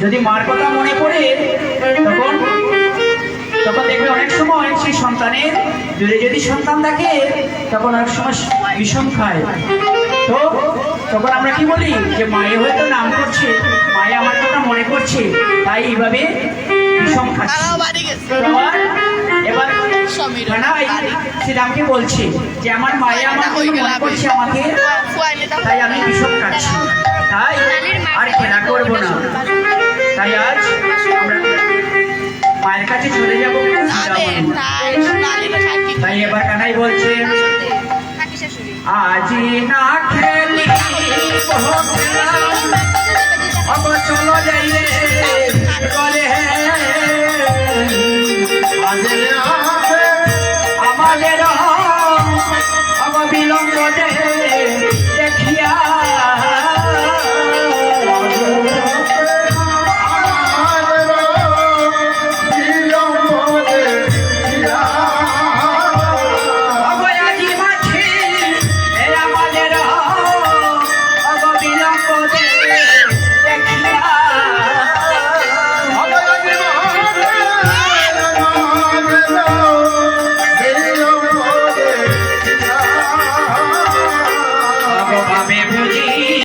যদি মার কথা মনে পড়ে তখন তখন দেখবে অনেক সময় সেই সন্তানের দূরে যদি সন্তান থাকে তখন অনেক সময় বিষম খায়। তো তখন আমরা কি বলি যে মায়ে হয়তো নাম করছে, মায়ে আমার কথা মনে করছে, তাই এইভাবে বিষম খাচ্ছে। এবার কানাই শ্রীরামকে বলছে যে আমার মায়ে আমার কথা মনে করছে আমাকে, তাই আমি বিষম খাচ্ছি, তাই আর খেলা করবো না। তাই আজ আমরা মায়ের কাছে চলে যাবো। তাই এবার কানাই বলছে আজি না খেলি চলো যাই রে বলে